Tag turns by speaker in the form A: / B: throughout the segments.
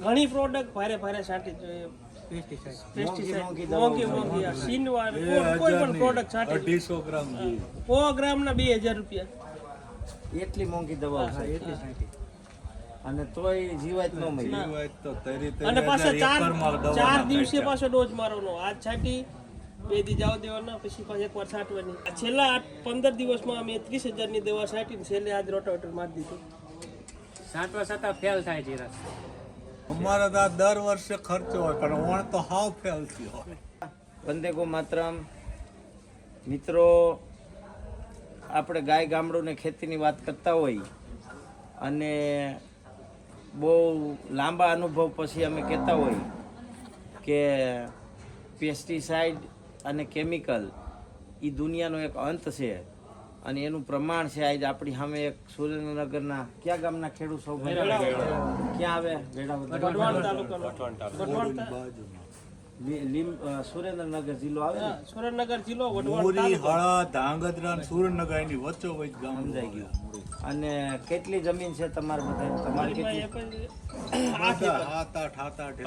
A: ઘણી પ્રોડક્ટ ભારે ભારે છાંટી જોઈએ. પેસ્ટિસાઇડ મોંઘી સીનવાર કોઈ પણ પ્રોડક્ટ છાંટી
B: 250 ગ્રામ
A: 100 ગ્રામના 2000 રૂપિયા.
C: એટલી મોંઘી દવાઓ છે એટલી સાંટી અને તોય જીવાત ન મળી.
B: જીવાત તો તરી
A: અને પાછા
B: એકરમાં દવા
A: 4 દિવસે પાછો ડોઝ મારવાનો. આજ છાંટી 2 દી જાવ દેવાના, પછી પાછી એકવાર છાંટવાની. છેલ્લા 15 દિવસમાં અમે 30,000 ની દવા છાંટીને છેલ્લે આજ રોટાવેટર મારી દીધું.
D: છાંટવા છતાં ફેલ થાય જીરા.
B: અમારા તો દર વર્ષે ખર્ચો હોય પણ વણ તો હાવ ફેલ થયો હોય.
C: વંદે ગો માતરમ. મિત્રો, આપણે ગાય ગામડું ને ખેતીની વાત કરતા હોય અને બહુ લાંબા અનુભવ પછી અમે કહેતા હોય કે પેસ્ટિસાઇડ અને કેમિકલ એ દુનિયાનો એક અંત છે અને એનું પ્રમાણ છે. આજે આપણી સામે એક સુરેન્દ્રનગરના કયા ગામના ખેડૂત સૌ ક્યાં આવે?
A: વઢવાણ તાલુકાનો.
C: સુરેન્દ્રનગર જિલ્લો આવે ને?
A: સુરેન્દ્રનગર જિલ્લો, વઢવાણ
B: મોરી,
A: તાલુકો.
B: હળા, ધાંગધ્રા અને સુરેન્દ્રનગર એની વચ્ચોવચ ગામ
C: સમજાઈ ગયું. અને કેટલી જમીન છે તમારે બધા? તમારી કેટલી?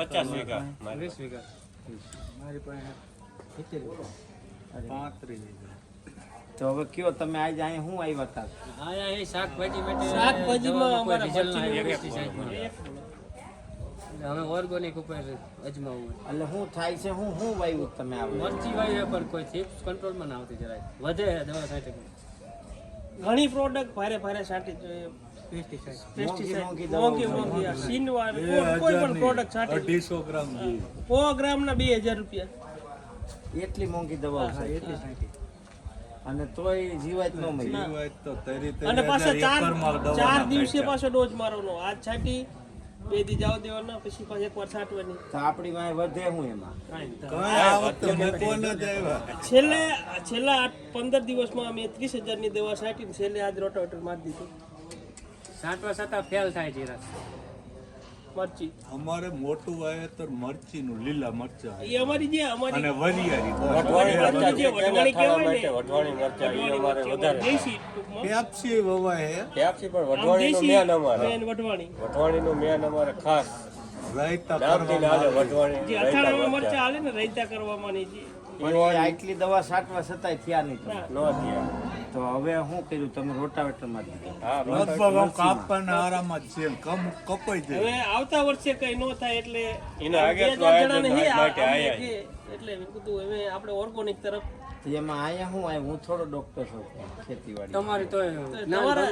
B: 50 વીઘા
D: 20 વીઘા.
C: મારી પાસે
B: 35 વીઘા.
C: તો હવે કયો તમે આજે અહીંયા શું આવ્યા હતા?
D: આયા અહીં શાકભાજી માટે
A: શાકભાજીમાં અમારા
D: રિઝલ્ટ
A: મરચીનું
D: અમે ઓર્ગેનિક ઉપર અજમાવું.
C: એટલે શું થાય છે? શું વાવ્યું તમે આવે?
D: મરચી વાવી પણ કોઈ ચીપ્સ કંટ્રોલમાં ના આવતી જરાય. વધે દવા છાંટે.
A: ઘણી પ્રોડક્ટ ભારે ભારે છાંટી જોઈએ. પેસ્ટિસાઇડ મોંઘી સીનવાર કોઈ પણ પ્રોડક્ટ છાંટી
B: 250 ગ્રામ
A: 100 ગ્રામના 2000 રૂપિયા.
C: એટલી મોંઘી દવાઓ છે એટલી સાંટી અને તોય જીવાત ન મળી.
B: જીવાત તો તરી
A: અને પાછા
B: એકરમાં દવા
A: 4 દિવસે પાછો ડોઝ મારવાનો. આજ છાંટી 2 દી જાવ દેવાના, પછી પાછી એકવાર છાંટવાની.
C: તો આપણી માં વધે હું એમાં
B: કઈ આ વખતે મૂકવો ન જ આવ્યા.
A: છેલ્લા 15 દિવસમાં અમે 30,000 ની દવા છાંટીને છેલ્લે આજ રોટાવેટર મારી દીધું.
D: છાંટવા છતાં ફેલ થાય જીરા.
A: મરચી
B: અમારે મોટું વાવેતર મરચીનું, લીલા મરચા
A: એ અમારી જે
B: અને વરિયાળી
A: વઢવાણી જે વઢવાણી કહેવાય ને,
E: વઢવાણી મરચા ઈ અમારે વધારે
A: દેશી ટૂંકમાં.
B: પેપ્સી વવાય હે,
E: પેપ્સી પણ
A: આમ
E: વઢવાણીનું
A: દેશી
E: મેન અમારે
A: મેન વઢવાણી.
E: વઢવાણીનું મેન અમારે ખાસ
B: રાયતા
E: નામથી ના હાલે વઢવાણી
A: જે અથાણામાં મરચા હાલે ને રાયતા કરવામાં ની જે
C: પણ એ આટલી દવા છાંટવા છતાંય થયા નહીં તમે.
E: નો થયા.
C: તો હવે શું કર્યું તમે? રોટાવેટર માં દીધું.
E: હા
B: લગભગ આમ કાપવાના આરામાં જ છે, કપાઈ
A: હવે
B: જાય.
A: આવતા વર્ષે કઈ ન થાય એટલે
E: એના આગળ
A: 2000
E: તો આયોજન
A: જણાને હે
E: માટે
A: અમને
E: આયા
A: કે એટલે મેં કીધું હવે આપણે ઓર્ગેનિક તરફ
C: તો એમાં અહીંયા શું આવ્યું? હું થોડો ડોક્ટર છું ખેતીવાડી.
D: તમારી તો
A: તમારા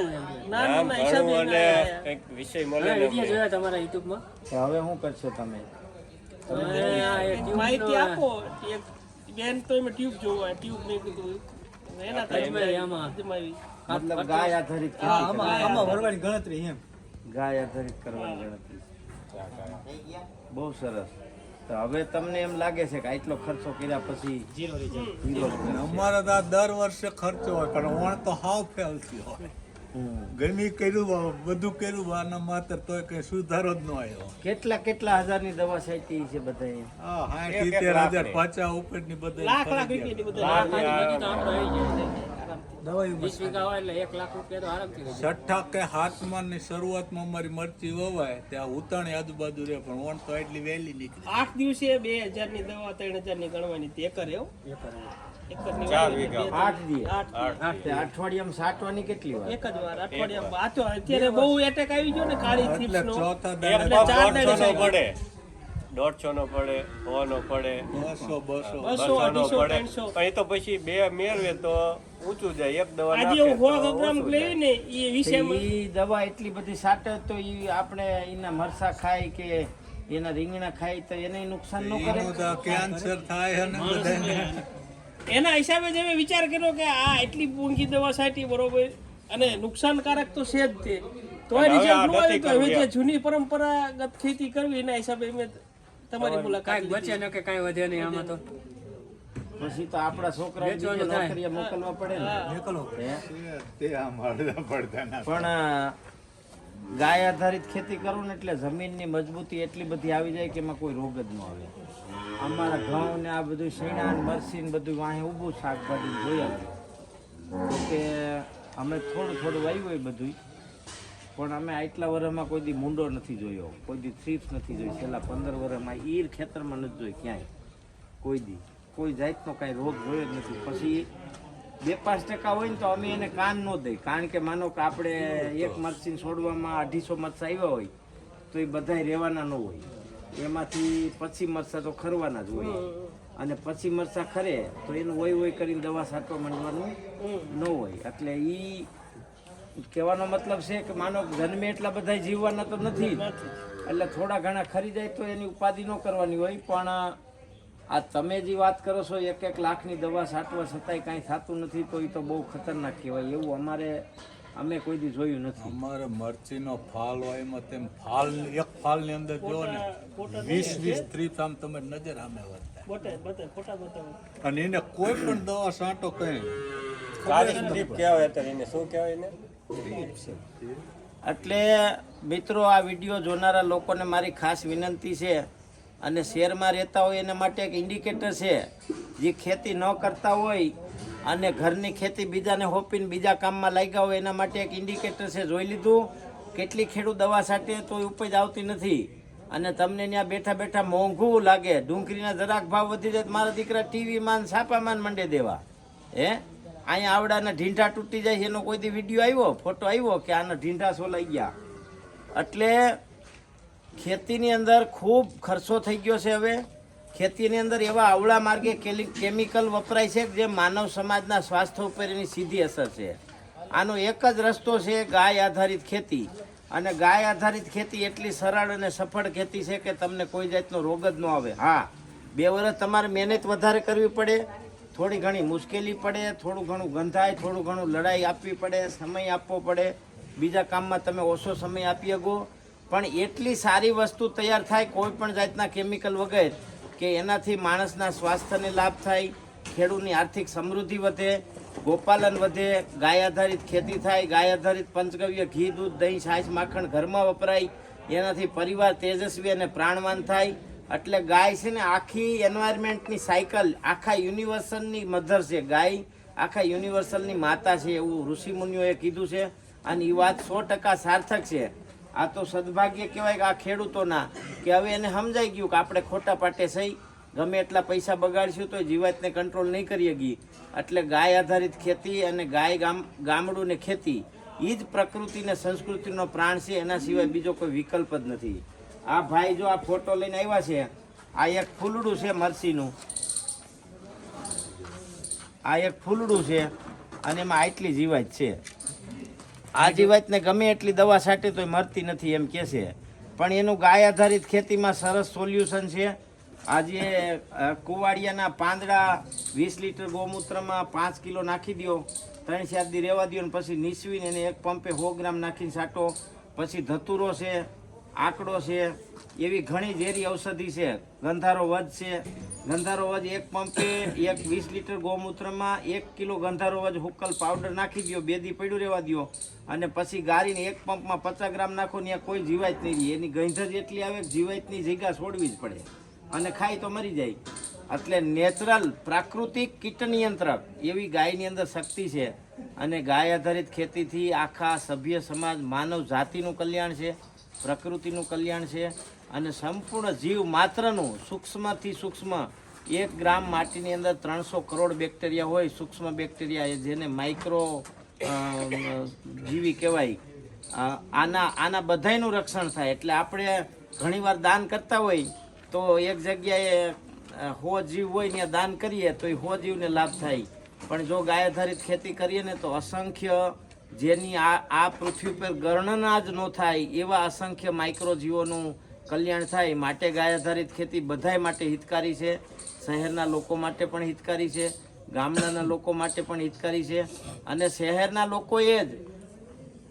A: નાના હિસાબે
E: ભણવું અને
A: આયા.
E: કંઈક વિષય મળે ને
D: વિડીયો જોયા તમારા યુટ્યુબમાં.
C: તો હવે શું કરશો તમે?
A: માહિતી આપો. એક બેન તો એમાં ટ્યુબ જોવા, ટ્યુબ મેં કીધું એના
D: અજમાવી આમાં.
A: અજમાવી.
C: મતલબ ગાય આધારિત ખેતી કરવાની. ગાય આધારિત કરવાની ગણતરી. બહુ સરસ. તો હવે તમને એમ લાગે છે કે આટલો ખર્ચો કર્યા પછી ઝીરો રિઝલ્ટ?
B: અમારે તો દર વર્ષે ખર્ચો હોય પણ વણ તો હાવ ફેલ થયો હોય. ગમી કર્યું, બધું કર્યું, આના માત્ર તોય કઈ સુધારો જ ન આવ્યો.
C: કેટલા હજારની દવા છાંટી છે બધાએ?
B: 60-70,000 50 ઉપરની
A: લાખ
B: બધા
A: રૂપિયાની બધા
D: બધી તો આપણે આવી જાય. 20 વીઘા હોય એટલે 1 લાખ રૂપિયા તો આરામથી થઈ જાય.
B: 6 કે 7 ની શરૂઆતમાં અમારી મરચી વવાય ત્યાં ઉતાણી આજુબાજુ રહે પણ વણ તો એટલી વહેલી નીકળી.
A: 8 દિવસે 2000 ની દવા 3000 ની ગણવાની તે કરે હો. એકરની
E: 4
A: વાળી
E: વીઘા.
C: 8 દી.
A: આઠ
C: તે અઠવાડિયામાં છાંટવાની કેટલી વાર?
A: એક જ વાર અઠવાડિયામાં. આ તો અત્યારે બહુ એટેક આવી ગયો ને કાળી
B: એટલે
A: થીપ્સનો.
B: ચોથા
E: એક
B: દાડે
E: પગ
A: 4 દાડે
E: 150 નો
A: સાહેબ.
E: પડે, 150 નો પડે, 100 નો પડે,
B: 200 200
A: 200,
E: 200 નો
A: 250,
E: પડે.
A: 300.
E: પણ એ તો પછી બે મેળવે તો ઊંચું જાય. એક દવા
A: આજે
E: નાખે
A: હું
E: તો
A: 100 ગ્રામ
E: ઓછું
A: લેવી
E: જાય.
A: ને એ વિષયમાં
C: ઈ દવા એટલી બધી છાંટે તો ઈ આપણે એના મરસા ખાય કે એના રીંગણા ખાય તો એને નુકસાન ન કરે?
B: એનું તો કેન્સર થાય અને બધાને
A: એના હિસાબે જ મેં વિચાર કર્યો કે આ એટલી મોંઘી દવા છાંટી બરોબર અને નુકસાનકારક તો છે જ તે. તોય
E: હવે
A: રિઝલ્ટ
E: આ
A: ન હોય
E: નથી
A: તો હવે જે
E: કરવું
A: જૂની પરંપરાગત ખેતી કરવી એના હિસાબે મેં તમારી મુલાકાત
D: કાંઈક બચે
A: લીધી.
D: ન કે કાંઈ વધે નહીં આમાં તો.
C: પછી તો આપણા છોકરાઓ
D: વેચવાનું
C: બીજે
D: થાય.
C: નોકરીએ મોકલવા પડે ને. હે?
B: તે આમ હળદા પડતા ના.
C: પણ ગાય આધારિત ખેતી કરવું ને એટલે જમીનની મજબૂતી એટલી બધી આવી જાય કે એમાં કોઈ રોગ જ ન આવે. અમારા ઘઉં ને આ બધું શીણા ને મરસી ને બધું વાંહે ઊભું શાકભાજી જોયા તો કે અમે થોડું વાવ્યું હોય બધું પણ અમે આટલા વર્ષમાં કોઈ દી મૂંડો નથી જોયો, કોઈ દી થ્રીપ્સ નથી જોઈ, છેલ્લા 15 વર્ષમાં ઈર ખેતરમાં નથી જોઈ ક્યાંય કોઈ દી, કોઈ જાતનો કાંઈ રોગ જોયો જ નથી. પછી 2-5% હોય ને તો અમે એને કાન ન દઈએ, કારણ કે માનો કે આપણે એક મરચીને છોડવામાં 250 મરચાં આવ્યા હોય તો એ બધાય રહેવાના ન હોય, એમાંથી પછી મરચાં તો ખરવાના જ હોય, અને પછી મરચાં ખરે તો એનું હોય કરીને દવા છાંટવા માંડવાનું ન હોય. એટલે એ કહેવાનો મતલબ છે કે માનો જન્મે એટલા બધા જીવવાના તો નથી જ. એટલે થોડા ઘણા ખરી જાય તો એની ઉપાધિ ન કરવાની હોય. પણ આ તમે જે વાત કરો છો 1-1 લાખની દવા છાંટવા છતાંય કાંઈ થતું નથી, તો એ તો બહુ ખતરનાક કહેવાય. એવું અમે કોઈ દી જોયું નથી.
B: અમારે મરચીનો ફાલ હોય એમાં તેમ ફાલ એક ફાલની અંદર જો ને 20-20 થ્રીપ્સ આમ તમે નજર સામે વર્તાય, અને એને કોઈ પણ દવા છાંટો કઈ
E: કાળી સ્ટ્રીપ કહેવાય અત્યારે એને, શું કહેવાય એને?
C: એટલે મિત્રો, આ વિડીયો જોનારા લોકોને મારી ખાસ વિનંતી છે, અને શહેરમાં રહેતા હોય એના માટે એક ઇન્ડિકેટર છે. જે ખેતી ન કરતા હોય અને ઘરની ખેતી બીજાને હોપીને બીજા કામમાં લાગ્યા હોય એના માટે એક ઇન્ડિકેટર છે. જોઈ લીધું? કેટલી ખેડૂત દવા છાંટે તો ઉપજ આવતી નથી, અને તમને ત્યાં બેઠા બેઠા મોંઘું લાગે. ડુંગળીના જરાક ભાવ વધી જાય મારા દીકરા ટીવીમાં છાપામાં મંડે દેવા. અહીંયા આવડાના ઢીંઢા તૂટી જાય છે એનો કોઈ દી વિડીયો આવ્યો, ફોટો આવ્યો કે આના ઢીંઢા સોલાઈ ગયા? એટલે ખેતીની અંદર ખૂબ ખર્ચો થઈ ગયો છે. હવે ખેતીની અંદર એવા અવળા માર્ગે કેમિકલ વપરાય છે જે માનવ સમાજના સ્વાસ્થ્ય ઉપર એની સીધી અસર છે. આનો એક જ રસ્તો છે, ગાય આધારિત ખેતી. અને ગાય આધારિત ખેતી એટલી સરળ અને સફળ ખેતી છે કે તમને કોઈ જાતનો રોગ જ ન આવે. હા, 2 વર્ષ તમારે મહેનત વધારે કરવી પડે, થોડી ઘણી મુશ્કેલી પડે, થોડું ઘણું ગંધાય, થોડું ઘણું લડાઈ આપવી પડે, સમય આપવો પડે, બીજા કામમાં તમે ઓછો સમય આપી શકો. પણ એટલી સારી વસ્તુ તૈયાર થાય કોઈ પણ જાતના કેમિકલ વગર કે એનાથી માણસના સ્વાસ્થ્યને લાભ થાય, ખેડૂતની આર્થિક સમૃદ્ધિ વધે, ગોપાલન વધે, ગાય આધારિત ખેતી થાય, ગાય આધારિત પંચગવ્ય ઘી, દૂધ, દહીં, છાશ, માખણ ઘરમાં વપરાય, એનાથી પરિવાર તેજસ્વી અને પ્રાણવાન થાય. એટલે ગાય છે ને આખી એન્વાયરમેન્ટની સાયકલ, આખા યુનિવર્સલની મધર છે. ગાય આખા યુનિવર્સલની માતા છે, એવું ઋષિમુનિઓએ કીધું છે. અને એ વાત 100% સાર્થક છે. આ તો સદભાગ્ય કહેવાય કે આ ખેડૂતોના, કે હવે એને સમજાઈ ગયું કે આપણે ખોટા પાટે સહી ગમે એટલા પૈસા બગાડશું તો જીવાતને કંટ્રોલ નહીં કરી શકીએ. એટલે ગાય આધારિત ખેતી અને ગાય ગામડું ને ખેતી એ જ પ્રકૃતિ ને સંસ્કૃતિનો પ્રાણ છે. એના સિવાય બીજો કોઈ વિકલ્પ જ નથી. આ ભાઈ જો આ ફોટો લઈને આવ્યા છે, આ એક ફૂલડું છે મરસીનું, આ એક ફૂલડું છે, અને એમાં આટલી જીવાત છે. આ જીવાતને ગમે એટલી દવા છાંટે તો મરતી નથી એમ કે છે. પણ એનું ગાય આધારિત ખેતીમાં સરસ સોલ્યુશન છે. આજે કુવાડિયાના પાંદડા 20 લીટર ગૌમૂત્રમાં 5 કિલો નાખી દો, 3-4 દી રહેવા દો, અને પછી નીસવીને એને એક પંપે 100 ગ્રામ નાખીને છાંટો. પછી ધતુરો છે, આંકડો છે, એવી ઘણી ઝેરી ઔષધિ છે. ગંધારો વધ છે, ગંધારો વધ એક પંપે 20 લીટર ગૌમૂત્રમાં 1 કિલો ગંધારો વધ હુક્કલ પાવડર નાખી દો, 2 દી પડ્યું રહેવા દો, અને પછી ગાળીને એક પંપમાં 50 ગ્રામ નાખો. ત્યાં કોઈ જીવાત નહીં રહી. એની ગંધ જ એટલી આવે કે જીવાતની જગ્યા છોડવી જ પડે, અને ખાય તો મરી જાય. એટલે નેચરલ પ્રાકૃતિક કીટ નિયંત્રક એવી ગાયની અંદર શક્તિ છે. અને ગાય આધારિત ખેતીથી આખા સભ્ય સમાજ, માનવ જાતિનું કલ્યાણ છે, પ્રકૃતિનું કલ્યાણ છે, અને સંપૂર્ણ જીવ માત્રનું સૂક્ષ્મથી સૂક્ષ્મ 1 ગ્રામ માટીની અંદર 300 કરોડ બેક્ટેરિયા હોય, સૂક્ષ્મ બેક્ટેરિયા, જેને માઇક્રો જીવી કહેવાય. આના બધાયનું રક્ષણ થાય. એટલે આપણે ઘણીવાર દાન કરતા હોય તો એક જગ્યાએ 100 જીવ હોય ત્યાં દાન કરીએ તો એ 100 જીવને લાભ થાય. પણ જો ગાય આધારિત ખેતી કરીએ ને તો અસંખ્ય, જેની આ પૃથ્વી પર ગણના જ ન થાય એવા અસંખ્ય માઇક્રો જીવોનું કલ્યાણ થાય. માટે ગાય આધારિત ખેતી બધાય માટે હિતકારી છે. શહેરના લોકો માટે પણ હિતકારી છે, ગામડાના લોકો માટે પણ હિતકારી છે. અને શહેરના લોકોએ જ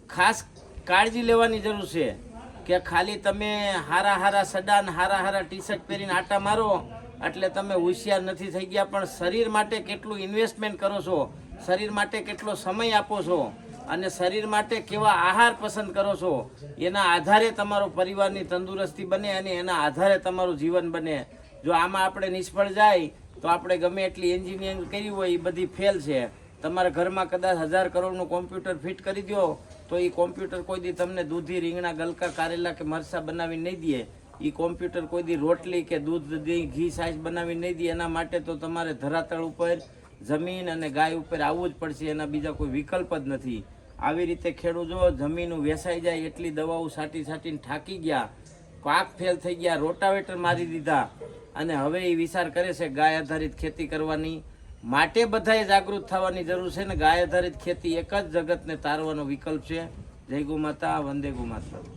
C: ખાસ કાળજી લેવાની જરૂર છે કે ખાલી તમે હારા સડાન હારા ટી શર્ટ પહેરીને આટા મારો એટલે તમે હોશિયાર નથી થઈ ગયા. પણ શરીર માટે કેટલું ઇન્વેસ્ટમેન્ટ કરો છો, શરીર માટે કેટલો સમય આપો છો, અને શરીર માટે કેવા આહાર પસંદ કરો છો, એના આધારે તમારો પરિવારની તંદુરસ્તી બને, અને એના આધારે તમારું જીવન બને. જો આમાં આપણે નિષ્ફળ જાય તો આપણે ગમે એટલી એન્જિનિયરિંગ કરી હોય એ બધી ફેલ છે. તમારા ઘરમાં કદાચ 1000 કરોડનું કોમ્પ્યુટર ફિટ કરી દો તો એ કોમ્પ્યુટર કોઈ દી તમને દૂધી રીંગણા ગલકા કારેલા કે મરસા બનાવી નહીં દે. એ કોમ્પ્યુટર કોઈ દી રોટલી કે દૂધ દહીં ઘી સાઈઝ બનાવી નહીં દે. એના માટે તો તમારે ધરાતળ ઉપર જમીન અને ગાય ઉપર આવવું જ પડશે. એના બીજા કોઈ વિકલ્પ જ નથી. આવી રીતે ખેડૂત જો જમીન વેસાઈ જાય એટલી દવાઓ છાંટીને થાકી ગયા, પાક ફેલ થઈ ગયા, રોટાવેટર મારી દીધા અને હવે એ વિચાર કરે છે ગાય આધારિત ખેતી કરવાની. માટે બધાએ જાગૃત થવાની જરૂર છે ને ગાય આધારિત ખેતી એક જ જગતને તારવાનો વિકલ્પ છે. જય ગૌ માતા, વંદે ગૌ માતા.